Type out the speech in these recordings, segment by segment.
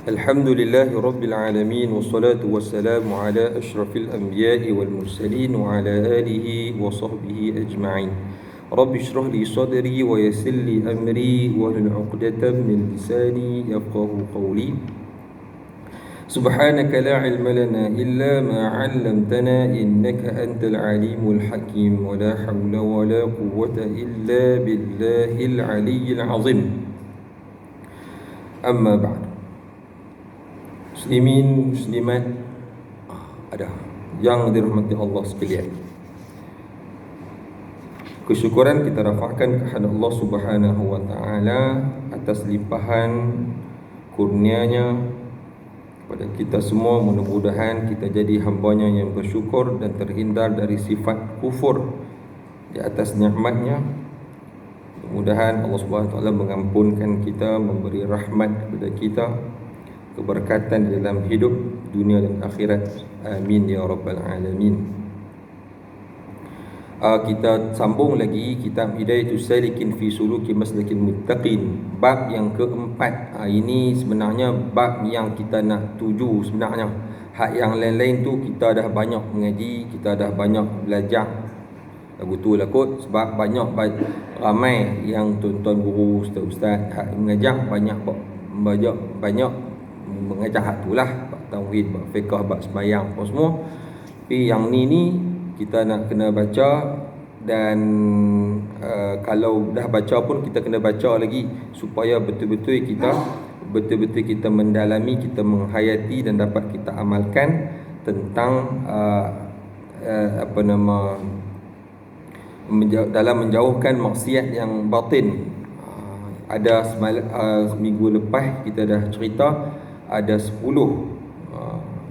Alhamdulillahi Rabbil Alamin. Wassalatu wassalamu ala ashrafil anbiya'i wal mursalin wa ala alihi wa sahbihi ajma'in. Rabbi shrah li sadri wa yassir li amri wa hlul 'uqdatam min lisani yafqahu qawli. Subhanaka la ilma lana illa ma 'allamtana innaka antal alimul hakim wa la hawla wa la quwwata illa billahil aliyyil 'azim. Amma ba'd. Muslimin, muslimat ada yang dirahmati Allah sekalian, kesyukuran kita rafahkan kepada Allah Subhanahu wa taala atas limpahan kurnianya kepada kita semua. Mudah-mudahan kita jadi hamba-Nya yang bersyukur dan terhindar dari sifat kufur di atas nikmat-Nya. Mudah-mudahan Allah Subhanahu wa taala mengampunkan kita, memberi rahmat kepada kita, keberkatan di dalam hidup dunia dan akhirat. Amin ya rabbal alamin. Kita sambung lagi kitab Hidayatus Salikin fi Suluki Maslakil Muttaqin, bab yang keempat. Ini sebenarnya bab yang kita nak tuju sebenarnya. Hak yang lain-lain tu kita dah banyak mengaji, kita dah banyak belajar. Betul lah kot, sebab ramai yang tuan-tuan guru, ustaz-ustaz hak mengajar banyak mengajar hak tu lah, bab tauhid, bab fiqh, bab sembahyang, apa semua. Tapi yang ni kita nak kena baca. Dan kalau dah baca pun kita kena baca lagi, supaya betul-betul kita mendalami, kita menghayati dan dapat kita amalkan tentang dalam menjauhkan maksiat yang batin. Ada minggu lepas kita dah cerita ada 10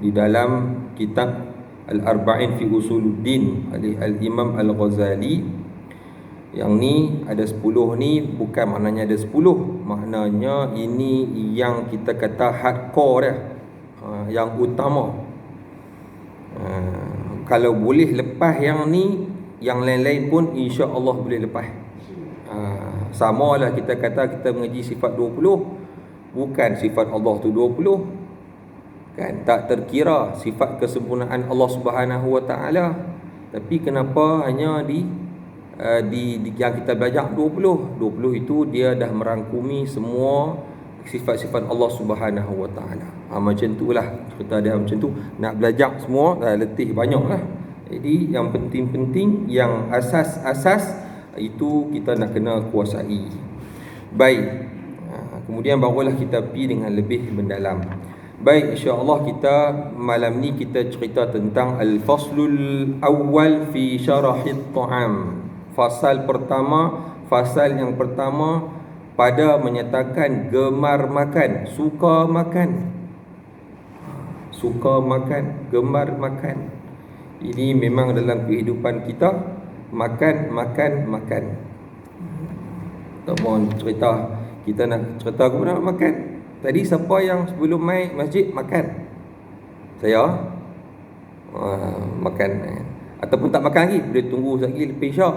di dalam kitab Al-Arba'in fi Usuluddin Al-Imam Al-Ghazali. Yang ni ada 10 ni bukan maknanya ada 10, maknanya ini yang kita kata hardcore dah, yang utama. Kalau boleh lepas yang ni, yang lain-lain pun insya-Allah boleh lepas. Sama lah kita kata kita mengaji sifat 20, bukan sifat Allah tu 20 kan, tak terkira sifat kesempurnaan Allah Subhanahu wa taala. Tapi kenapa hanya di yang kita belajar 20 itu dia dah merangkumi semua sifat-sifat Allah Subhanahu wa taala. Macam itulah cerita dia, macam tu nak belajar semua dah letih banyaklah. Jadi yang penting-penting, yang asas-asas itu kita nak kena kuasai. Baik, kemudian barulah kita pergi dengan lebih mendalam. Baik, insya-Allah kita malam ni kita cerita tentang al-faslul awwal fi syarahit ta'am. Fasal yang pertama pada menyatakan gemar makan, suka makan, gemar makan. Ini memang dalam kehidupan kita, makan. Tak mohon cerita, kita nak cerita kepada nak makan. Tadi siapa yang sebelum mai masjid makan? Saya makan. Ataupun tak makan lagi, boleh tunggu lagi lepas isyak.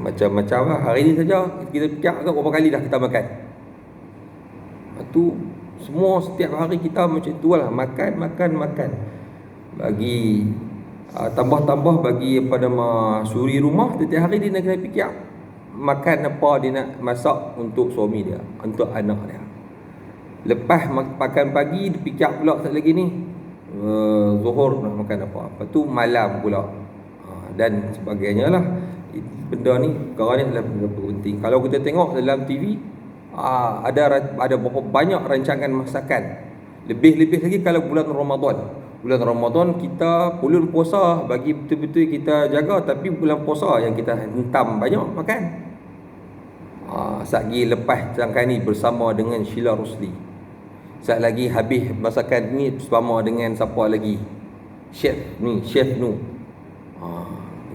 Macam-macam lah. Hari ni saja kita fikir berapa kali dah kita makan. Itu semua setiap hari kita macam tu lah, makan. Bagi tambah bagi suri rumah, setiap hari dia nak kena fikir makan apa dia nak masak untuk suami dia, untuk anak dia. Lepas makan pagi, dia fikir pula satu lagi ni, zuhur nak makan apa. Lepas tu malam pula, dan sebagainya lah. Benda ni, perkara ni adalah benda penting. Kalau kita tengok dalam TV, ada berapa banyak rancangan masakan. Lebih-lebih lagi kalau bulan Ramadan. Bulan Ramadan kita bulan puasa, bagi betul-betul kita jaga. Tapi bulan puasa yang kita hentam banyak makan. Saat lagi lepas rangkaian ni bersama dengan Sheila Rusli. Saat lagi habis masakan ni bersama dengan siapa lagi? Chef Nu.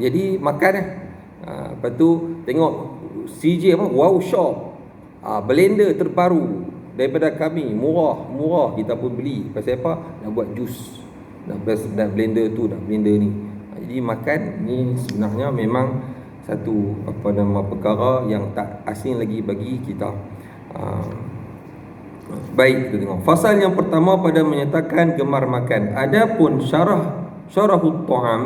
Jadi makan lah. Lepas tu tengok CJ Wow Shop, blender terbaru daripada kami, murah kita pun beli. Pasal apa? Nak buat jus, nak blender tu, nak blender ni. Jadi makan ni sebenarnya memang satu perkara yang tak asing lagi bagi kita. Baik, kita tengok. Fasal yang pertama pada menyatakan gemar makan. Adapun syarahut ta'am,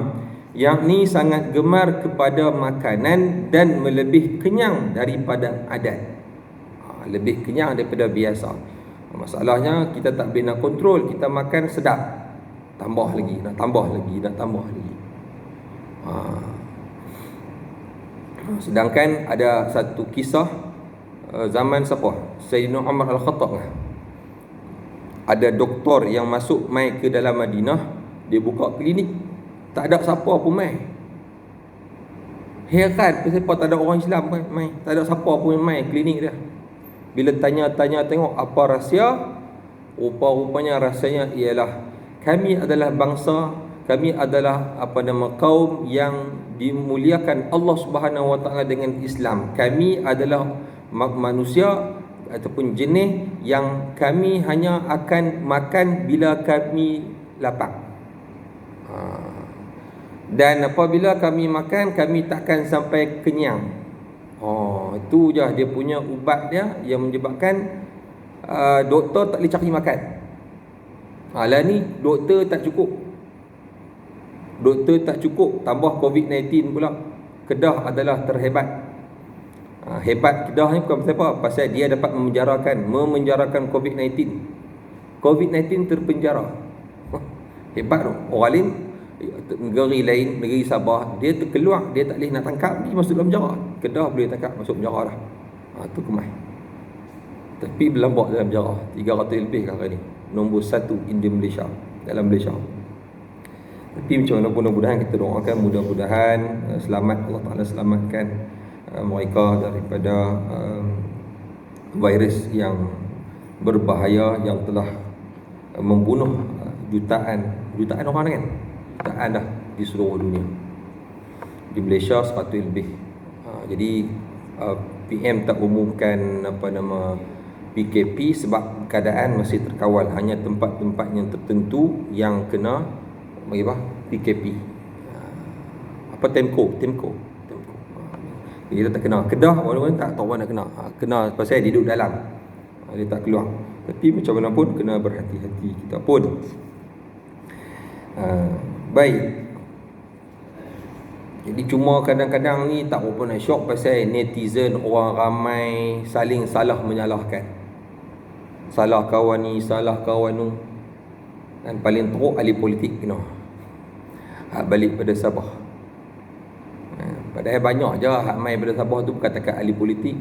yakni sangat gemar kepada makanan dan melebih kenyang daripada adat. Lebih kenyang daripada biasa. Masalahnya kita tak boleh nak kontrol. Kita makan sedap, tambah lagi, nak tambah lagi, nak tambah lagi. Sedangkan ada satu kisah zaman siapa? Sayyidina Umar Al-Khattab lah. Ada doktor yang masuk mai ke dalam Madinah, dia buka klinik, tak ada siapa pun mai. Heran kenapa tak ada orang Islam mai, tak ada siapa pun mai klinik dia. Bila tanya-tanya tengok apa rahsia, rupa-rupanya rahsianya ialah kami adalah bangsa, kami adalah kaum yang dimuliakan Allah Subhanahu Wa Taala dengan Islam. Kami adalah manusia ataupun jenis yang kami hanya akan makan bila kami lapar. Dan apabila kami makan, kami takkan sampai kenyang. Itu je dia punya ubat dia yang menyebabkan doktor tak boleh cari makan. Lah ni doktor tak cukup. Doktor tak cukup, tambah COVID-19 pula. Kedah adalah terhebat. Hebat Kedah ni bukan pasal apa? Pasal dia dapat memenjarakan COVID-19. COVID-19 terpenjara. Hebat tu. Orang lain, negeri Sabah, dia terkeluar, dia tak boleh nak tangkap, dia masuk dalam penjara. Kedah boleh tangkap, masuk penjara dah. Tu kemai. Tapi berlambak dalam penjara 300 lebih kakak ni. Nombor 1 di Malaysia, dalam Malaysia. Tapi macam mana pun, mudah-mudahan kita doakan, mudah-mudahan selamat, Allah Ta'ala selamatkan mereka daripada virus yang berbahaya yang telah membunuh jutaan orang kan. Jutaan dah di seluruh dunia. Di Malaysia 100 lebih. Jadi PM tak umumkan PKP sebab keadaan masih terkawal. Hanya tempat-tempat yang tertentu yang kena PKP. Temko. Kita tak kena. Kedah orang tak tahu mana kena. Kena pasal dia duduk dalam. Dia tak keluar. Tapi macam mana pun kena berhati-hati kita pun. Baik. Jadi cuma kadang-kadang ni tak apa nak syok pasal netizen, orang ramai saling salah menyalahkan. Salah kawan ni, salah kawan tu. Dan paling teruk ahli politik kena. Balik pada Sabah. Padahal banyak je hak mai pada Sabah tu bukan takat ahli politik.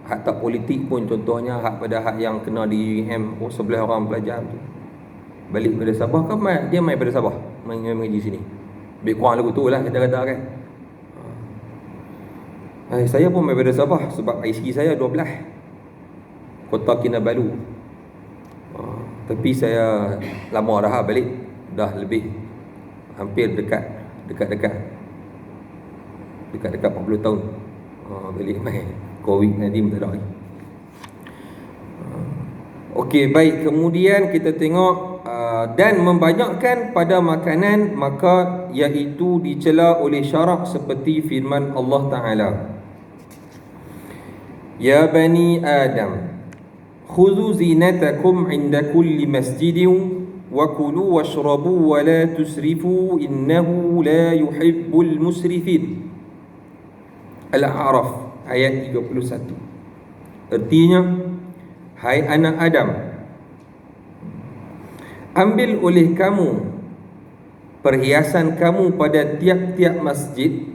Hak tak politik pun, contohnya hak pada hak yang kena di UM 11 orang pelajar tu. Balik pada Sabah kan dia mai pada Sabah, mai di sini. Lebih kurang lagu tu lah kata-kata kan. Saya pun mai pada Sabah sebab IC saya 12 Kota Kinabalu. Tapi saya lama dah balik, dah lebih hampir dekat 40 tahun. Balik mai COVID-19 tak ada lagi. Okey, baik. Kemudian kita tengok dan membanyakkan pada makanan, maka iaitu dicela oleh syarak seperti firman Allah Ta'ala, Ya bani Adam khudhu zinatakum inda kulli masjidin wa kulu washrabu wa la tusrifu innahu la yuhibbul musrifin. Al-A'raf ayat 31. Artinya, hai anak Adam, ambil oleh kamu perhiasan kamu pada tiap-tiap masjid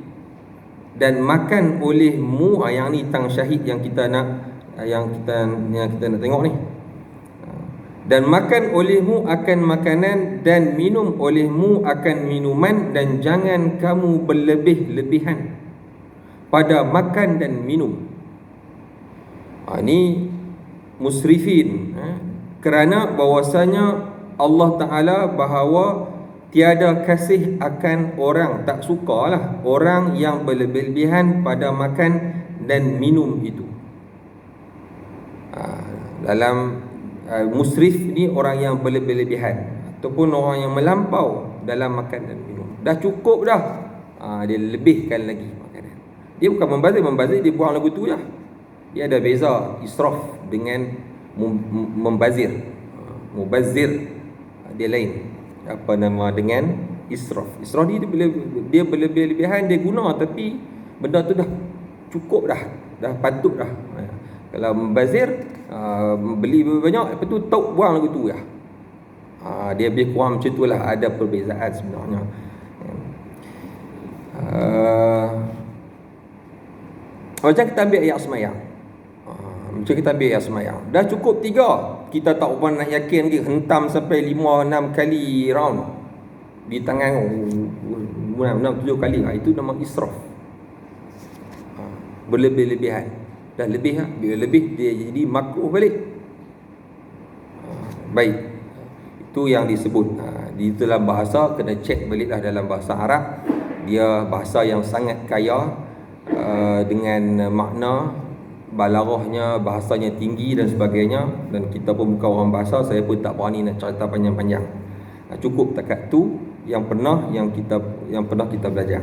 dan makan olehmu. Yang ni tang syahid yang kita nak tengok ni. Dan makan olehmu akan makanan dan minum olehmu akan minuman, dan jangan kamu berlebih-lebihan pada makan dan minum. Ini musrifin, kerana bahwasanya Allah Ta'ala bahawa tiada kasih akan orang, tak sukalah orang yang berlebih-lebihan pada makan dan minum itu. Dalam musrif ni orang yang berlebih-lebihan ataupun orang yang melampau dalam makan dan minum. Dah cukup dah, dia lebihkan lagi makanan. Dia bukan membazir, dia buang lagu tu je. Dia ada beza israf dengan membazir. Mubazir dia lain, dengan israf. Israf ni dia berlebih-lebihan, dia guna tapi benda tu dah cukup dah patut dah. Kalau membazir, beli banyak, lepas tu tauk buang lagu tu ya. Dia lebih kurang macam tu lah. Ada perbezaan sebenarnya. Macam kita ambil ayat semayang. Dah cukup 3. Kita tak upah nak yakin lagi, hentam sampai 5-6 kali round di tangan 6-7 kali. Itu nama israf. Berlebih-lebihan. Dah lebih lah. Bila lebih dia jadi makruh balik. Baik. Itu yang disebut. Di dalam bahasa kena cek baliklah dalam bahasa Arab. Dia bahasa yang sangat kaya dengan makna, balaghahnya, bahasanya tinggi dan sebagainya. Dan kita pun bukan orang bahasa, saya pun tak berani nak cerita panjang-panjang. Cukup takat tu yang pernah kita belajar.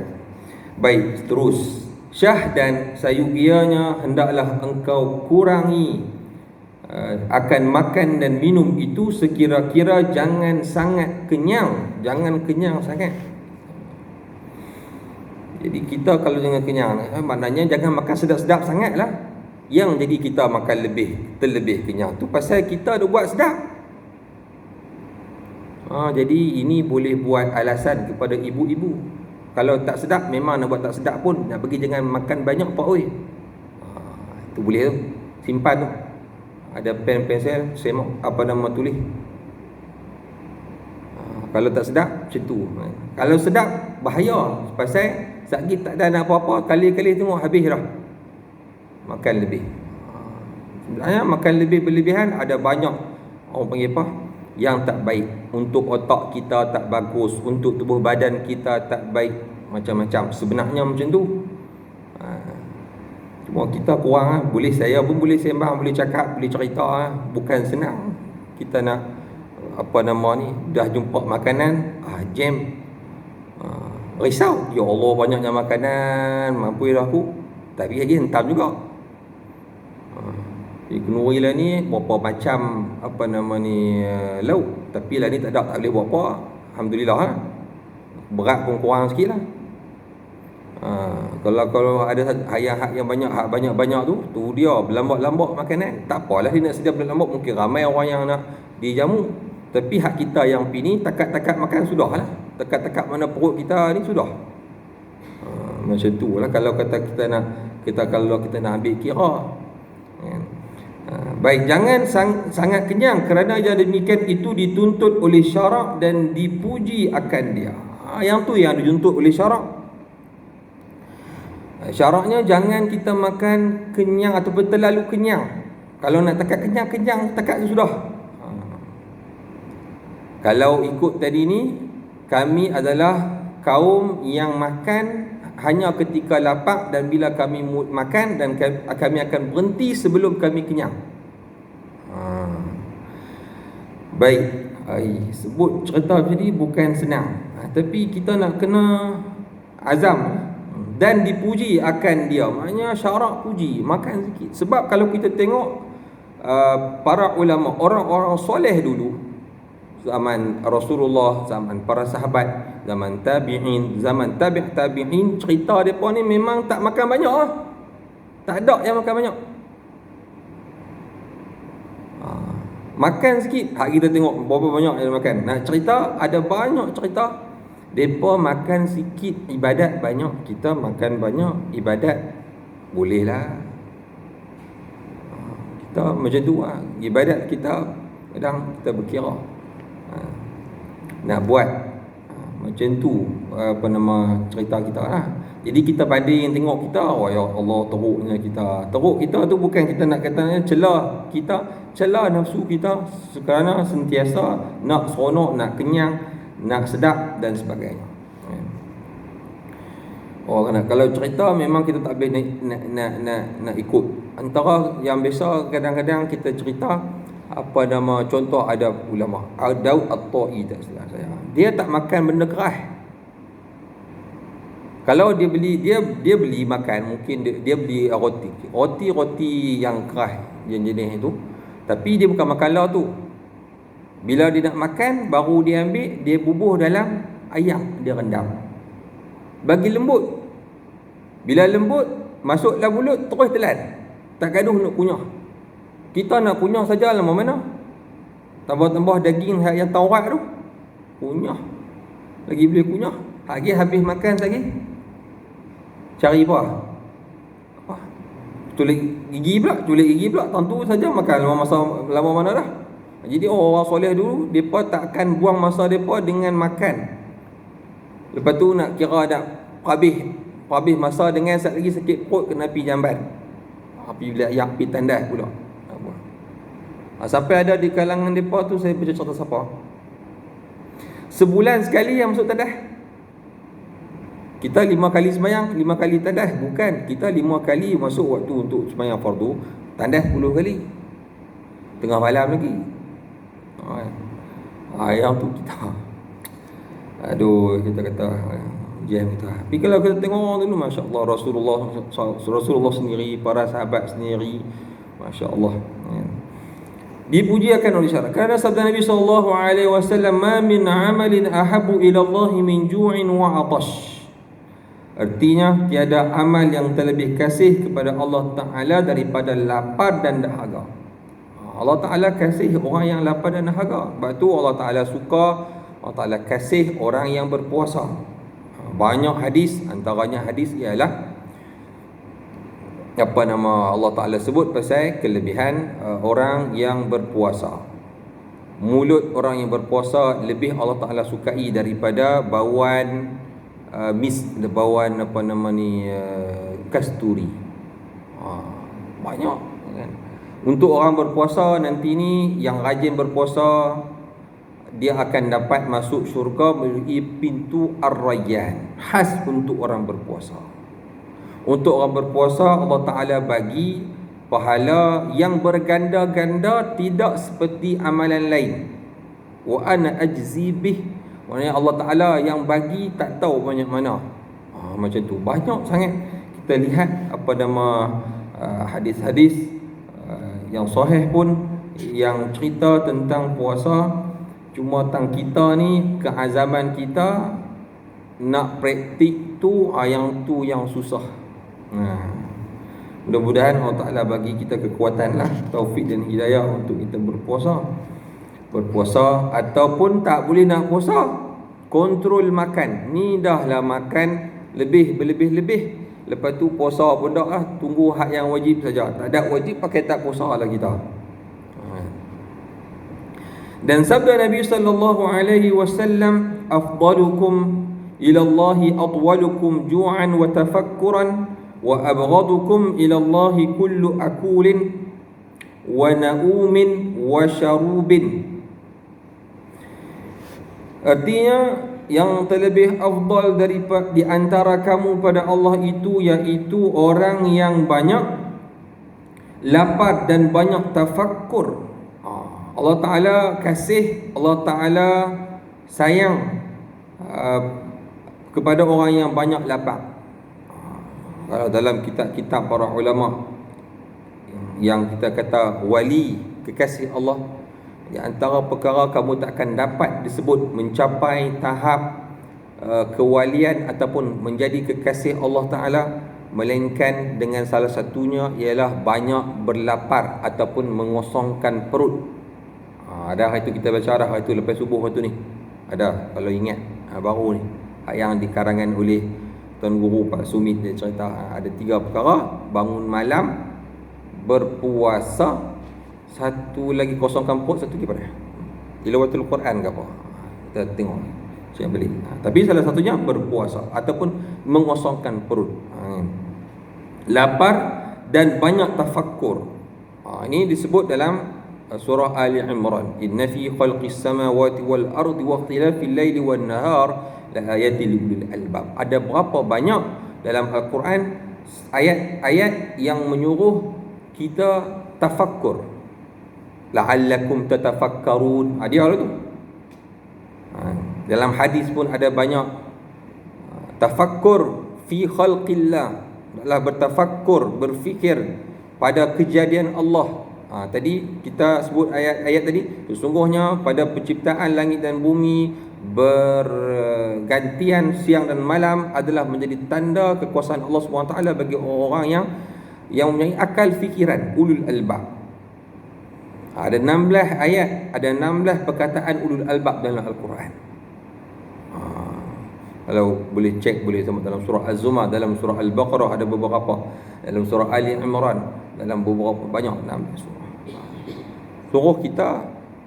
Baik, terus. Syah dan sayubianya hendaklah engkau kurangi akan makan dan minum itu sekira-kira jangan sangat kenyang. Jangan kenyang sangat. Jadi kita kalau jangan kenyang, maknanya jangan makan sedap-sedap sangat lah. Yang jadi kita makan terlebih kenyang tu pasal kita dah buat sedap. Jadi ini boleh buat alasan kepada ibu-ibu. Kalau tak sedap, memang nak buat tak sedap pun, nak pergi jangan makan banyak pak oi. Itu boleh tu. Simpan tu. Ada pen pensel, semok tulis. Kalau tak sedap macam tu. Kalau sedap bahaya, pasal sakit tak ada nak apa-apa, kali-kali tengok habis dah. Makan lebih. Sebenarnya makan lebih berlebihan ada banyak orang panggil apa? Yang tak baik. Untuk otak kita tak bagus, untuk tubuh badan kita tak baik, macam-macam. Sebenarnya macam tu. Cuma kita kurang boleh, saya pun boleh sembang, boleh cakap, boleh cerita. Bukan senang. Kita nak dah jumpa makanan, jam. Risau. Ya Allah, banyaknya makanan, mampu dah aku. Tapi lagi hentam juga. Kenuri lah ni berapa macam lauk, tapi lah ni tak boleh buat apa. Alhamdulillah lah. Berat pun kurang sikit lah. Kalau ada hak yang banyak tu dia berlambak-lambak makanan. Tak apalah dia nak sedia berlambak, mungkin ramai orang yang nak dijamu. Tapi hak kita yang pini takat-takat makan sudah lah. Takat-takat mana perut kita ni sudah. Macam tu lah kalau kalau kita nak ambil kira. Baik, jangan sangat kenyang kerana yang demikian itu dituntut oleh syarak dan dipuji akan dia. Yang tu yang dituntut oleh syarak. Syaraknya jangan kita makan kenyang ataupun terlalu kenyang. Kalau nak takat kenyang takat tu sudah. Kalau ikut tadi ni, kami adalah kaum yang makan hanya ketika lapar, dan bila kami makan dan kami akan berhenti sebelum kami kenyang. Baik, sebut cerita jadi bukan senang, tapi kita nak kena azam dan dipuji akan dia. Maknanya syarak puji, makan sikit. Sebab kalau kita tengok para ulama, orang-orang soleh dulu, zaman Rasulullah, zaman para sahabat, zaman tabi'in, zaman tabi'in, cerita mereka ni memang tak makan banyak lah. Tak ada yang makan banyak. Makan sikit. Hak kita tengok berapa banyak yang makan. Nak cerita, ada banyak cerita. Mereka makan sikit, ibadat banyak. Kita makan banyak, ibadat bolehlah. Kita macam tu lah. Ibadat kita kadang kita berkira. Nak buat macam tu cerita kita lah. Jadi kita banding tengok kita, ya Allah, teruknya kita. Teruk kita tu bukan kita nak katanya celah kita, celah nafsu kita kerana sentiasa nak seronok, nak kenyang, nak sedap dan sebagainya. Kalau cerita memang kita tak boleh nak ikut. Antara yang biasa kadang-kadang kita cerita contoh ada ulama Daud At-Tai, tak salah saya. Dia tak makan benda keras. Kalau dia beli makan, mungkin dia beli roti yang keras, yang jenis itu. Tapi dia bukan makan lauk tu. Bila dia nak makan, baru dia ambil, dia bubuh dalam ayam, dia rendam. Bagi lembut. Bila lembut, masuk dalam mulut, terus telan. Tak gaduh nak kunyah. Kita nak kunyah saja lama mana? Tambah-tambah daging yang taurat tu, kunyah. Lagi boleh kunyah. Lagi habis makan lagi. Cari apa? Culik gigi pula, tentu saja makan lama mana dah. Jadi orang soleh dulu, mereka takkan buang masa mereka dengan makan. Lepas tu nak kira nak habis masa dengan sat lagi sakit perut, kena pergi jamban. Pergi ayak, pergi tandas pula. Sampai ada di kalangan mereka tu, saya baca cerita siapa, sebulan sekali yang masuk tandas. Kita 5 kali sembahyang, 5 kali tandas. Bukan, kita 5 kali masuk waktu untuk sembahyang fardu, tandas 10 kali. Tengah malam lagi. Yang tu kita, aduh, kita kata jam kita. Tapi kalau kita tengok orang dulu, masya-Allah, Rasulullah sendiri, para sahabat sendiri, masya-Allah, dipuji akan oleh syarat. Kerana sabda Nabi SAW, "Ma min amalin ahabbu ila Allah min ju'in wa 'atash." Artinya, tiada amal yang terlebih kasih kepada Allah Ta'ala daripada lapar dan dahaga. Allah Ta'ala kasih orang yang lapar dan dahaga. Sebab tu Allah Ta'ala suka, Allah Ta'ala kasih orang yang berpuasa. Banyak hadis, antaranya hadis ialah Allah Ta'ala sebut pasal kelebihan orang yang berpuasa. Mulut orang yang berpuasa lebih Allah Ta'ala sukai daripada bauan bauan kasturi. Banyak kan. Untuk orang berpuasa nanti ni, yang rajin berpuasa, dia akan dapat masuk syurga melalui pintu Ar-Rayyan, khas untuk orang berpuasa. Untuk orang berpuasa, Allah Ta'ala bagi pahala yang berganda-ganda, tidak seperti amalan lain. Wa ana ajzi bih. Maksudnya Allah Ta'ala yang bagi tak tahu banyak mana. Macam tu, banyak sangat. Kita lihat hadis-hadis yang sahih pun, yang cerita tentang puasa. Cuma tentang kita ni, keazaman kita nak praktik tu, yang susah. Mudah-mudahan Allah Ta'ala bagi kita kekuatan lah, taufik dan hidayah untuk kita berpuasa ataupun tak boleh nak puasa, kontrol makan. Ni dah lah makan berlebih-lebih. Lepas tu puasa pun dah lah, tunggu hak yang wajib saja. Tak ada wajib, pakai tak puasa lah kita. Dan sabda Nabi sallallahu alaihi wasallam, "Afdalukum ila Allahi atwalukum ju'an wa tafakkuran wa abghadukum ila Allahi kullu akulin wa na'umin wa syarubin." Artinya, yang terlebih afdal daripada di antara kamu pada Allah itu, iaitu orang yang banyak lapar dan banyak tafakkur. Allah Ta'ala kasih, Allah Ta'ala sayang kepada orang yang banyak lapar. Kalau dalam kitab-kitab para ulama yang kita kata wali, kekasih Allah, di antara perkara kamu tak akan dapat disebut mencapai tahap kewalian ataupun menjadi kekasih Allah Ta'ala, melainkan dengan salah satunya ialah banyak berlapar ataupun mengosongkan perut. Ada hari itu kita baca dah, hari itu lepas subuh waktu ni. Ada, kalau ingat, baru ni, yang dikarangan oleh Tuan Guru Pak Sumit, dia cerita ada 3 perkara: bangun malam, berpuasa, satu lagi kosongkan perut, satu lagi pada tilawatul Quran ke apa. Kita tengok siapa beli. Tapi salah satunya berpuasa ataupun mengosongkan perut. Lapar dan banyak tafakkur. Ini disebut dalam surah Ali Imran. Inna fi khalqis samawati wal ardi wa ikhtilafil laili wan nahar la ayatil lil albab. Ada berapa banyak dalam Al-Quran ayat-ayat yang menyuruh kita tafakkur. La'allakum tatafakkarun. Dia lah tu. Dalam hadis pun ada banyak tafakkur fi khalqillah. Adalah bertafakkur, berfikir pada kejadian Allah. Tadi kita sebut ayat-ayat tadi, sesungguhnya pada penciptaan langit dan bumi, bergantian siang dan malam adalah menjadi tanda kekuasaan Allah SWT bagi orang-orang yang mempunyai akal fikiran, ulul albab. Ada 16 ayat, ada 16 perkataan ulul albab dalam Al-Quran. Kalau boleh cek, boleh tengok dalam surah Az-Zumar, dalam surah Al-Baqarah ada beberapa, dalam surah Ali Imran, dalam beberapa banyak 16 surah. Suruh kita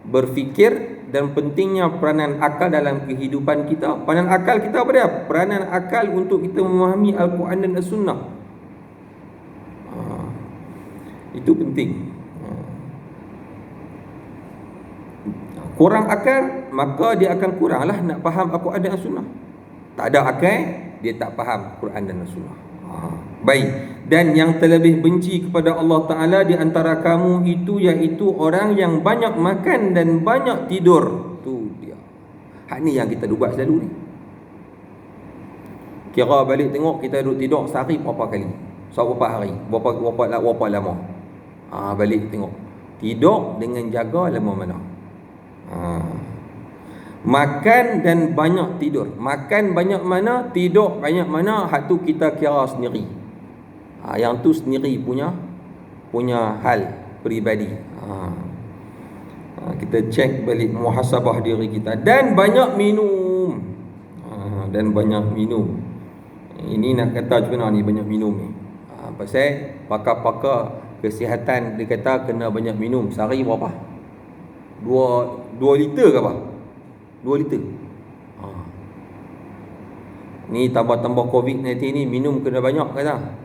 berfikir dan pentingnya peranan akal dalam kehidupan kita. Peranan akal kita apa dia? Peranan akal untuk kita memahami Al-Quran dan As-Sunnah. Itu penting. Kurang akal, maka dia akan kuranglah nak faham Al-Quran dan As-Sunnah. Tak ada akal, dia tak faham Quran dan As-Sunnah. Baik. Dan yang terlebih benci kepada Allah Ta'ala di antara kamu itu, iaitu orang yang banyak makan dan banyak tidur. Tu dia. Hak ni yang kita buat selalu ni. Kira balik tengok kita duduk tidur sehari berapa kali, berapa hari, berapa lama. Balik tengok tidur dengan jaga lama mana. Makan dan banyak tidur. Makan banyak mana, tidur banyak mana, hak tu kita kira sendiri. Yang tu sendiri punya hal peribadi. Kita cek balik muhasabah diri kita. Dan banyak minum. Dan banyak minum. Ini nak kata macam mana ni banyak minum ni? Pasal pakar-pakar kesihatan dia kata kena banyak minum. Sehari berapa? 2 liter ke apa? 2 liter. Ni tambah-tambah COVID-19 ni minum kena banyak kata.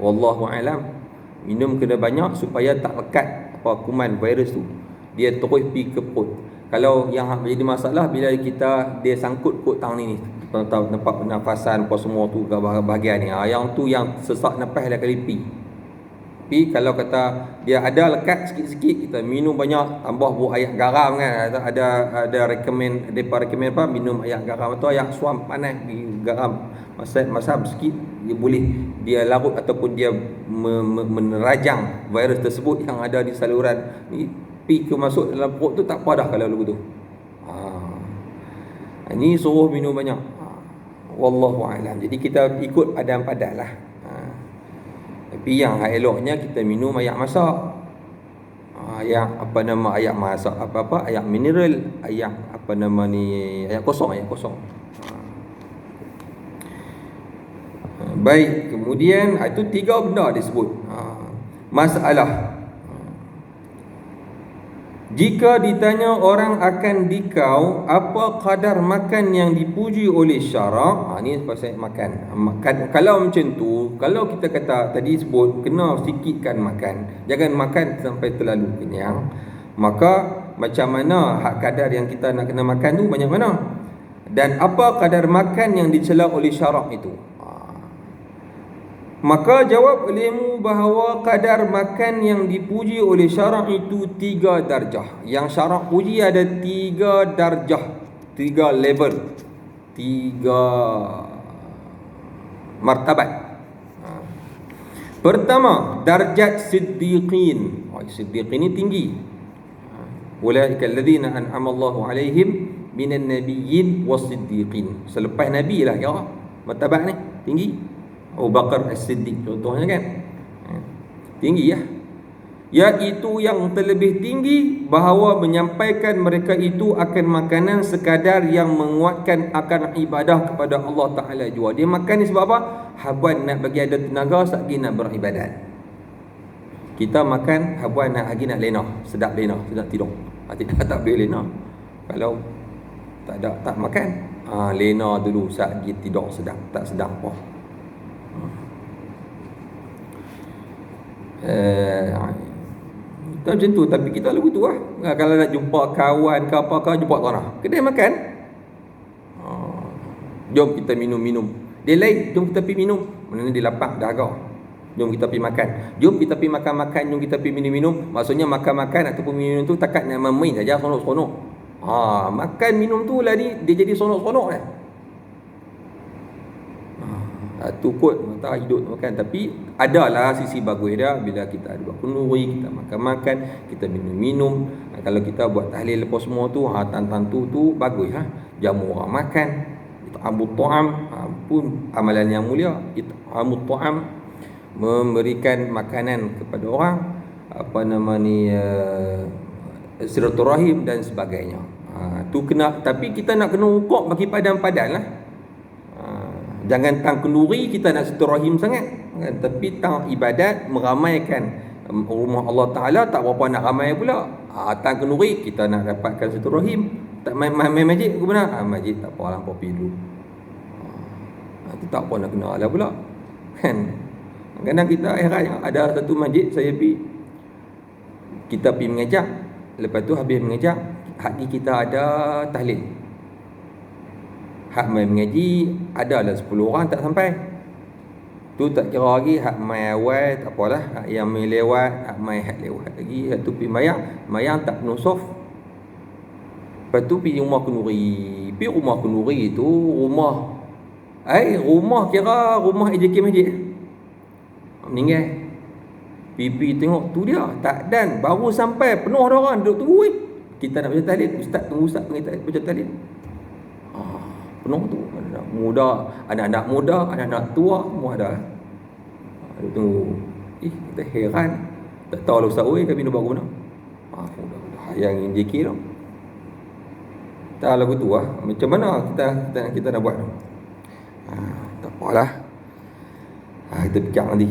Wallahu alam. Minum kena banyak supaya tak lekat kuman virus tu. Dia terus pergi ke perut. Kalau yang jadi masalah bila dia sangkut perut tang ni tempat pernafasan apa semua tu bahagian ni. Yang tu yang sesak nafas dah kali pi. Tapi kalau kata dia ada lekat sikit-sikit, kita minum banyak, tambah buah air garam kan. Ada recommend, depa recommend apa, minum air garam atau air suam panas di garam. Masam sikit dia boleh dia larut ataupun dia menerajang virus tersebut yang ada di saluran ni, pi ke masuk dalam perut tu tak apa dah kalau lagu tu. Ini suruh minum banyak. Wallahu a'lam. Jadi kita ikut padan-padan lah. Tapi yang eloknya kita minum air masak. Air air masak air mineral, air air kosong. Baik, kemudian itu 3 benda disebut. Masalah. Jika ditanya orang akan dikau apa kadar makan yang dipuji oleh syarak, ni pasal makan. Kalau macam tu, kalau kita kata tadi sebut kena sikitkan makan, jangan makan sampai terlalu kenyang, maka macam mana hak kadar yang kita nak kena makan tu banyak mana? Dan apa kadar makan yang dicela oleh syarak itu? Maka jawab olehmu bahawa kadar makan yang dipuji oleh syarak itu 3 darjah. Yang syarak puji ada 3 darjah, 3 level, 3 martabat. Pertama, darjat siddiqin. Siddiqin ini tinggi. Ulaika alladzina an'ama Allahu alaihim minan nabiyyin was-siddiqin. Selepas nabi lah ya, martabat ni tinggi. Abu Bakar As-Siddiq contohnya kan, tinggi ya. Iaitu yang terlebih tinggi bahawa menyampaikan mereka itu akan makanan sekadar yang menguatkan akan ibadah kepada Allah Ta'ala jua. Dia makan ni sebab apa? Habuan nak bagi ada tenaga lagi nak beribadat. Kita makan habuan nak lagi nak lena, sedap tidur. Tidak tak boleh lena. Kalau tak makan, lena dulu saat lagi tidur sedap, tak sedap apa. Kita macam tu, tapi kita lagu tu lah. Kalau nak jumpa kawan ke apa ke, jumpa tanah kedai makan, jom kita minum. Dia lain, jom kita pergi minum. Mana dia lapar dahaga, jom kita pergi makan. Jom kita pergi makan, jom kita pergi minum. Maksudnya makan ataupun minum tu takat nak main saja, sonok-sonok. Makan minum tu lah dia jadi sonok-sonok lah. Tu satu kot tak hidup makan. Tapi adalah sisi bagus dia bila kita ada buat kenduri, kita makan-makan, kita minum-minum. Kalau kita buat tahlil lepas semua tu, tan-tan tu bagus jamu orang makan. It'amut ta'am pun amalan yang mulia. It'amut ta'am, memberikan makanan kepada orang, silaturahim dan sebagainya. Tu kena, tapi kita nak kena ukur bagi padan-padan lah. Jangan tang kenduri kita nak silaturahim sangat kan? Tapi tang ibadat, meramaikan rumah Allah Ta'ala, tak berapa nak ramai pula. Tang kenduri kita nak dapatkan silaturahim. Tak main masjid ke benar? Masjid tak apa, lampau pergi dulu. Itu tak apa nak kena lah pula kan. Kadang kita heran, ada satu masjid saya pergi, kita pergi mengajak, lepas tu habis mengajak, hati kita ada tahlil, hak main mengaji adalah 10 orang tak sampai. Tu tak kira lagi hak main awal tak apalah, hak yang main lewat, hak main hak lewat lagi. Hak tu pergi mayang tak penuh sof. Lepas tu pergi rumah kenduri. Pergi rumah kenduri tu rumah kira rumah AJK masjid. Meninggal. Pipi tengok tu dia, tak dan baru sampai penuh dah orang duduk tunggu. Kita nak baca tahlil, ustaz tunggu ustaz baca tahlil. Penuh tu, anak muda, anak-anak muda, anak-anak tua semua ada. Duduk tunggu. Kita heran. Tak tahu lah ustaz kami nak buat guna. Yang AJK tu. Tak lagu tu macam mana kita nak buat tu. Tak apalah. Kita fikir nanti.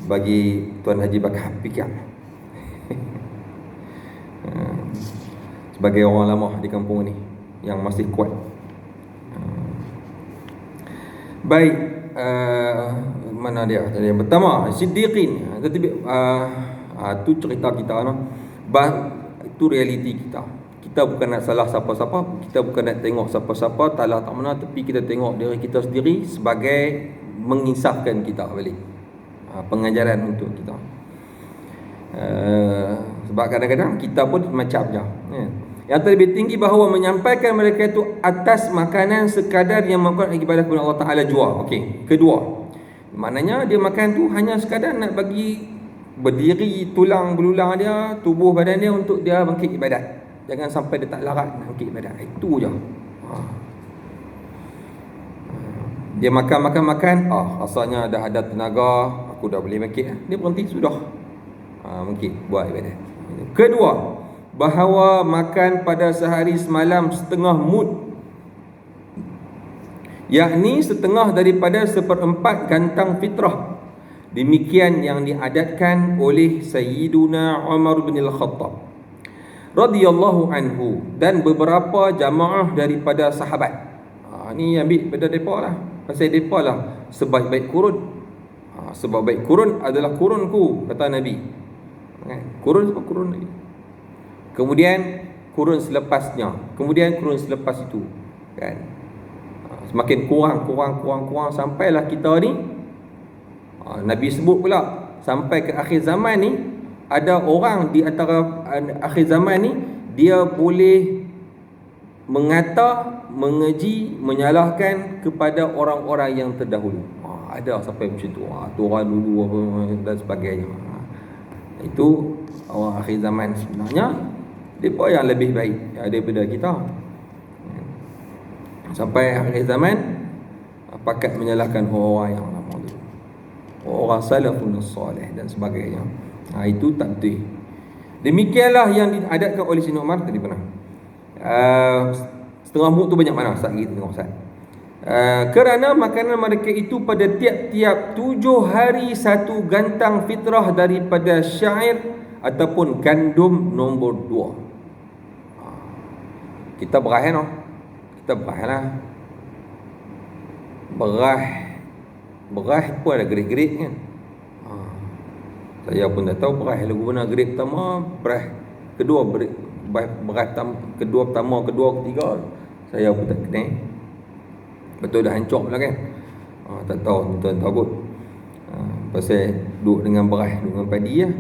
Bagi Tuan Haji Bakar fikir. Sebagai orang lama di kampung ni yang masih kuat. Baik, mana dia? Jadi yang pertama, Siddiqin. Tu cerita kita itu realiti kita. Kita bukan nak salah siapa-siapa, kita bukan nak tengok siapa-siapa talah tak mana, tapi kita tengok diri kita sendiri sebagai menginsafkan kita balik. Pengajaran untuk kita. Sebab kadang-kadang kita pun macam je. Yang terlebih tinggi bahawa menyampaikan mereka itu atas makanan sekadar yang melakukan ibadah kepada Allah Ta'ala jua. Okey. Kedua, maknanya dia makan tu hanya sekadar nak bagi berdiri tulang belulang dia, tubuh badan dia untuk dia bangkit ibadat. Jangan sampai dia tak larat nak bangkit ibadat. Itu je. Dia makan. Rasanya dah ada tenaga, aku dah boleh bangkit. Dia berhenti sudah. Bangkit buat ibadat. Kedua, bahawa makan pada sehari semalam setengah mud, yakni setengah daripada 1/4 gantang fitrah. Demikian yang diadatkan oleh Sayyiduna Umar bin Al-Khattab radhiyallahu anhu dan beberapa jamaah daripada sahabat. Ni ambil pada depa lah. Pasal depa lah sebaik-baik kurun. Sebaik-baik kurun adalah kurunku, kata Nabi. Kurun apa kurun Nabi? Kemudian kurun selepasnya, kemudian kurun selepas itu kan. Semakin kurang sampailah kita ni, Nabi sebut pula sampai ke akhir zaman ni, ada orang di antara akhir zaman ni dia boleh mengata, mengeji, menyalahkan kepada orang-orang yang terdahulu. Ada sampai macam tu. Tu orang dulu apa dan sebagainya. Itu orang akhir zaman sebenarnya mereka yang lebih baik daripada kita. Sampai akhir zaman pakat menyalahkan orang yang lama dulu, orang salafun salih dan sebagainya. Itu tak betul. Demikianlah yang diadatkan oleh Sayyidina Umar tadi pernah. Setengah mud tu banyak mana? Ustaz kita tengok Ustaz. Kerana makanan mereka itu pada tiap-tiap 7 hari satu gantang fitrah daripada syair ataupun gandum nombor 2. Kita berah no? Kita berah lah. Berah pun ada gerik-gerik kan. Saya pun tak tahu berah lagu mana gerik pertama, berah kedua, berah kedua pertama, kedua, ketiga. Saya pun tak kenal. Betul dah hancur pula kan. Tak tahu tuan tahu kot. Pasal duduk dengan berah, duduk dengan padi lah.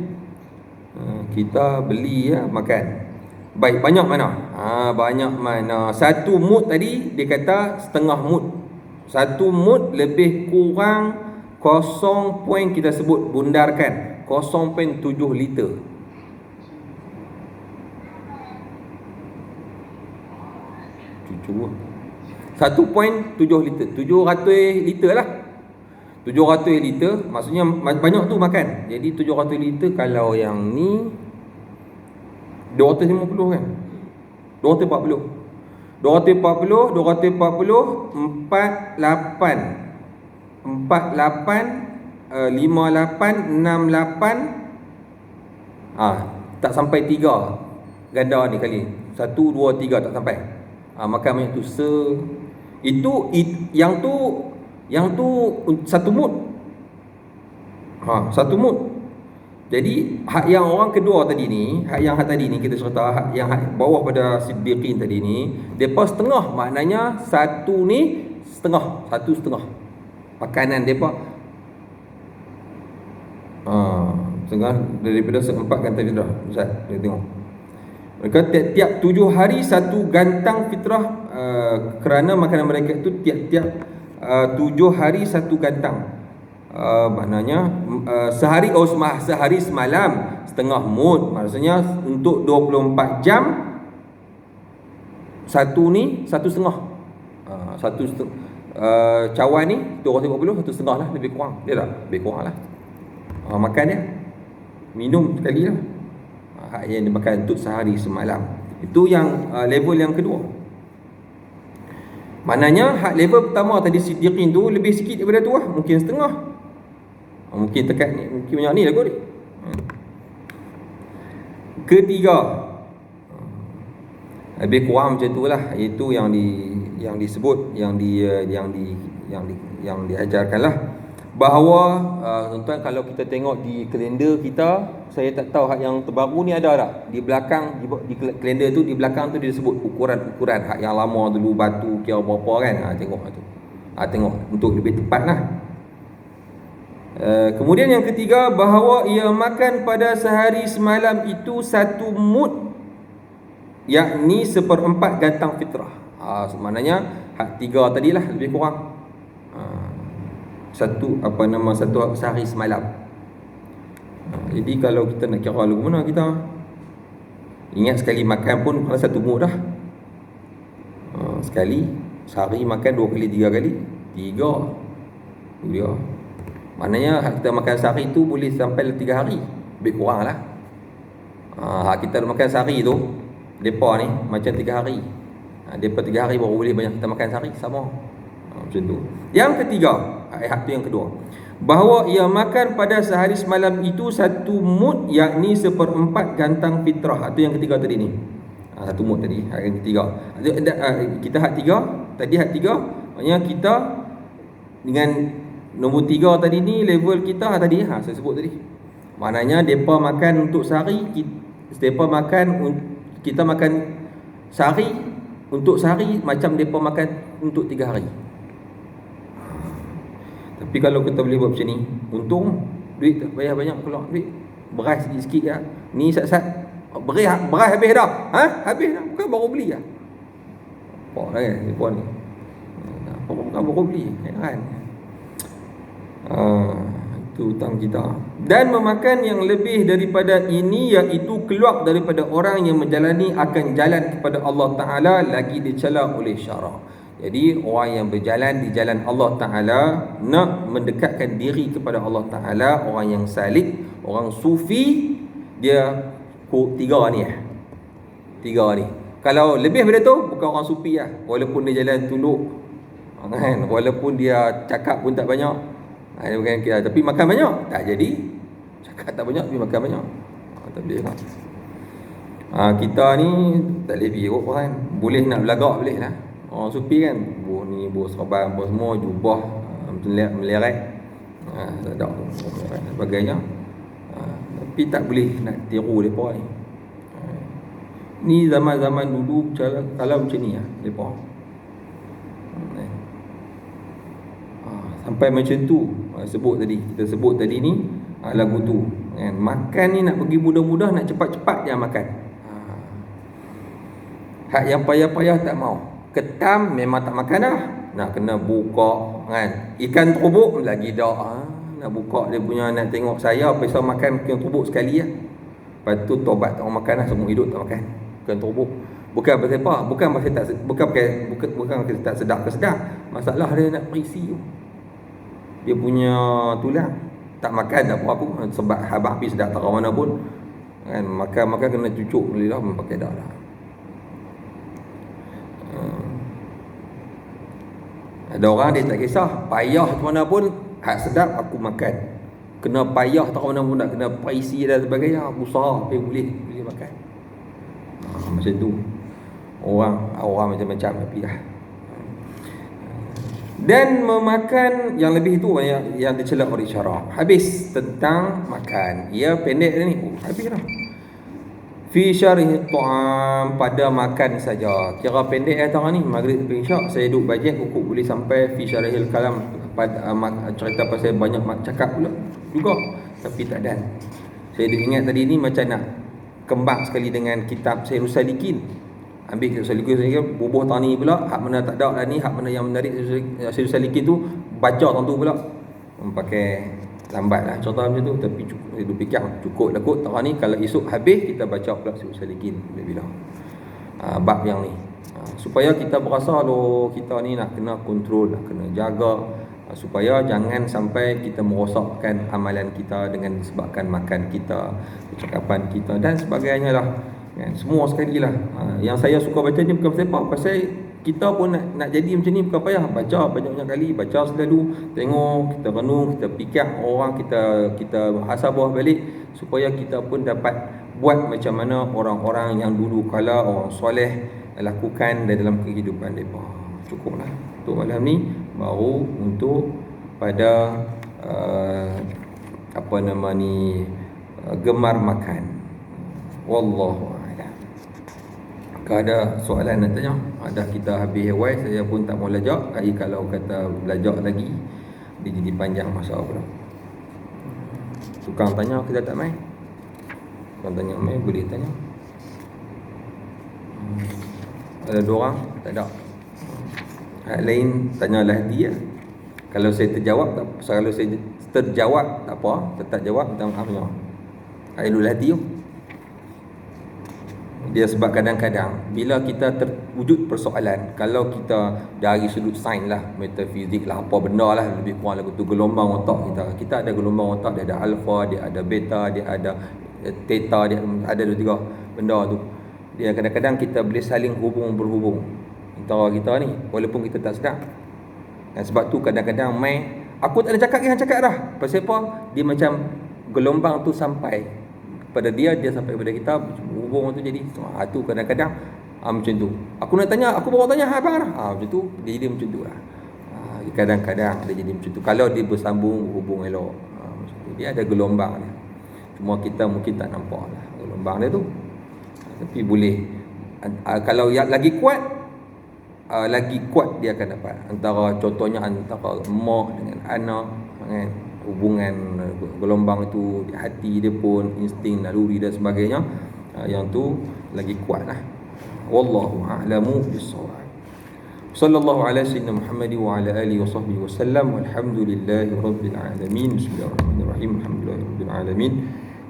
Kita beli lah, makan. Baik, banyak mana? Banyak mana? 1 mud tadi dia kata setengah mud. 1 mud lebih kurang Point kita sebut bundarkan 0.7 liter. Cucu 1.7 liter, 700 liter lah. 700 liter maksudnya banyak tu makan. Jadi 700 liter, kalau yang ni 250 kan, 240 48 58 58 68 tak sampai 3 ganda ni kali. 1 2 3 tak sampai. Makan banyak tu yang tu satu mud. Satu mud. Jadi hak yang orang kedua tadi ni, hak tadi ni kita cerita, hak bawah pada siddiqin tadi ni, depa setengah, maknanya satu ni setengah, satu setengah makanan depa. Setengah daripada seempat gantang fitrah. Ustaz, kita tengok. Mereka tiap-tiap 7 hari satu gantang fitrah, kerana makanan mereka itu tiap-tiap 7 hari satu gantang. Maknanya sehari semalam setengah mud. Maksudnya untuk 24 jam satu ni satu setengah. Cawan ni 250, satu setengah lah, lebih kurang. Dia tak? Lebih kurang lah. Makan dia, minum sekali lah. Hak yang dimakan untuk sehari semalam. Itu yang level yang kedua. Maknanya hak level pertama tadi siddiqin tu lebih sikit daripada tu lah. Mungkin setengah, mungkin tekat ni, mungkin banyak ni lah kot. Ketiga, lebih kurang macam tu lah. Itu yang disebut, yang diajarkan lah. Bahawa tuan-tuan, kalau kita tengok di kalender kita, saya tak tahu hak yang terbaru ni ada tak di belakang, di kalender tu, di belakang tu dia sebut ukuran hak yang lama dulu, batu kira berapa kan. Tengok tu. Tengok untuk lebih tepat lah. Kemudian yang ketiga, bahawa ia makan pada sehari semalam itu 1 mud, yakni 1/4 gantang fitrah. Maknanya hak 3 tadilah lebih kurang. Satu sehari semalam. Jadi kalau kita nak kira lagu mana, kita ingat sekali makan pun kalau 1 mud dah. Sekali sehari makan 2 kali 3 kali 3 dia. Maknanya kita makan sehari tu boleh sampai 3 hari, lebih kurang lah. Kita makan sehari tu, depa ni macam 3 hari. Depa 3 hari baru boleh banyak kita makan sehari, sama. Macam tu. Yang ketiga, hak tu yang kedua, bahawa ia makan pada sehari semalam itu 1 mud, yakni 1/4 gantang fitrah. Itu yang ketiga tadi ni. 1 mud tadi, hak yang ketiga. Kita hak 3 tadi, hak 3 maknanya kita dengan nombor 3 tadi ni, level kita tadi saya sebut tadi. Maknanya depa makan untuk sehari, kita makan sehari untuk sehari macam depa makan untuk 3 hari. Tapi kalau kita boleh buat macam ni, untung duit tak payah banyak keluar duit. Beras sikit-sikit ya. Ni sat-sat beras habis dah. Habis dah, bukan baru beli ya. Apa dah kan ni puan ni. Bukan baru beli kan. Itu hutang kita. Dan memakan yang lebih daripada ini, iaitu keluar daripada orang yang menjalani akan jalan kepada Allah Ta'ala lagi dicela oleh syarak. Jadi orang yang berjalan di jalan Allah Ta'ala, nak mendekatkan diri kepada Allah Ta'ala, orang yang salik, orang sufi, dia 3 ni 3 ni. Kalau lebih daripada tu, bukan orang sufi lah. Walaupun dia jalan tunduk kan, walaupun dia cakap pun tak banyak, dia bukan kira, tapi makan banyak tak jadi. Cakap tak banyak tapi makan banyak, tak boleh lah. Kita ni tak boleh pergi kan. Boleh nak belagak boleh lah. Orang sufi kan, bos serban, bos semua, jubah meleret, sedap sebagainya. Tapi tak boleh nak tiru mereka ni. Ni zaman-zaman dulu kalau macam ni lah mereka. Sampai macam tu kita sebut tadi ni lagu tu kan. Makan ni nak pergi mudah-mudah, nak cepat-cepat je makan. Hak yang payah-payah tak mau. Ketam memang tak makan dah, nak kena buka kan. Ikan terubuk lagi dah. nak buka dia punya, nak tengok saya pasal makan ikan turbuk sekali lah. Lepas tu taubat tak makan lah, semua hidup tak makan ikan turbuk. Bukan pasal apa, bukan pasal tak sedap ke sedap. Masalah dia nak perisi tu. Dia punya tulang tak makan tak apa aku, sebab habis sedap tak mana pun kan, makan kena cucuk lidah pakai dah lah. Ada orang dia tak kisah payah ke mana pun, hak sedap aku makan. Kena payah tak mana pun, nak kena perisi dan sebagainya, aku usaha tapi boleh makan. Macam tu orang macam-macam tapi lah. Dan memakan yang lebih itu yang dicela oleh syarak. Habis tentang makan. Ia pendek ni. Habis dah. Fi syarih ta'am, pada makan saja. Kira pendek ni, maghrib sampai isyak saya duduk bajet kuku boleh sampai fi syarihil kalam, pada cerita pasal banyak cakap pula juga, tapi tak ada. Saya ingat tadi ni macam nak kembang sekali dengan kitab Sayyid Salikin. Ambil kitab Sayyid Salikin, bubuh tani pula, hak mana tak ada lah ni, hak mana yang menarik Sayyid Salikin tu baca tentu pula. Pakai lambat lah cerita macam tu, tapi cukup fikir cukup lah kot tak ni, kalau esok habis kita baca pula Sayyid Salikin bila bab yang ni, supaya kita berasa kita ni nak kena kontrol, nak kena jaga, supaya jangan sampai kita merosakkan amalan kita dengan disebabkan makan kita, percakapan kita dan sebagainya lah kan, semua sekali lah. Yang saya suka baca ni bukan pasal apa, pasal kita pun nak jadi macam ni, bukan payah baca banyak-banyak kali, baca selalu, tengok, kita renung, kita fikir orang, kita muhasabah balik, supaya kita pun dapat buat macam mana orang-orang yang dulu kala orang soleh lakukan dalam kehidupan mereka. Cukuplah untuk malam ni. Baru untuk pada gemar makan. Wallahu a'lam. Kalau ada soalan nak tanya, ada kita habis awal, saya pun tak mau lajak. Kalau kata lajak lagi, dia jadi panjang masa pula. Tukang tanya kita tak main. Tukang tanya main boleh tanya. Ada dua orang, tak ada. Hak lain tanyalah dia. Kalau saya terjawab tak, kalau saya terjawab tak apa, tetap jawab minta maafnya. Ailul hati tu. Dia sebab kadang-kadang bila kita terwujud persoalan, kalau kita dari sudut sains lah, metafizik lah, apa benda lah, lebih kurang lagu tu gelombang otak kita ada gelombang otak, dia ada alfa, dia ada beta, dia ada theta, dia ada dua tiga benda tu. Dia kadang-kadang kita boleh saling berhubung antara kita ni walaupun kita tak sedar. Dan sebab tu kadang-kadang aku tak ada cakap dah. Pasal apa? Dia macam gelombang tu sampai pada dia sampai pada kita, hubung tu jadi tu kadang-kadang macam tu. Aku nak tanya, aku baru tanya abang dah. Macam tu dia jadi macam tu lah. Kadang-kadang dia jadi macam tu. Kalau dia bersambung hubung elok, macam tu. Dia ada gelombang dia. Cuma kita mungkin tak nampak lah gelombang dia tu. Tapi boleh kalau yang lagi kuat dia akan dapat. Antara contohnya antara mak dengan anak kan, hubungan gelombang itu di hati dia pun, insting naluri dan sebagainya, yang tu lagi kuat lah. Wallahu a'lamu bis-shawab. Sallallahu ala sayyidina Muhammad wa ala alihi wa sahbihi wasallam. Walhamdulillahi rabbil alamin. Bismillahirrahmanirrahim. Alhamdulillahi rabbil alamin.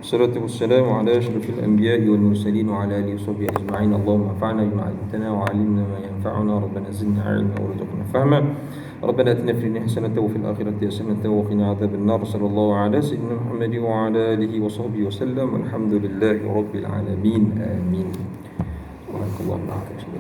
Wassalatu wassalamu ala asyrafil anbiya'i wal mursalin wa ala alihi wa sahbihi ajma'in. Allahumma anfa'na bima 'allamtana wa 'allimna ma yanfa'una. Rabbana zidna 'ilma warzuqna fahma. ربنا اتنا في الدنيا حسنة وفي الآخرة حسنة وقنا عذاب النار. صلى الله على سيدنا محمد وعلى آله وصحبه وسلم. والحمد لله رب العالمين. آمين. سبحانك اللهم وبحمدك.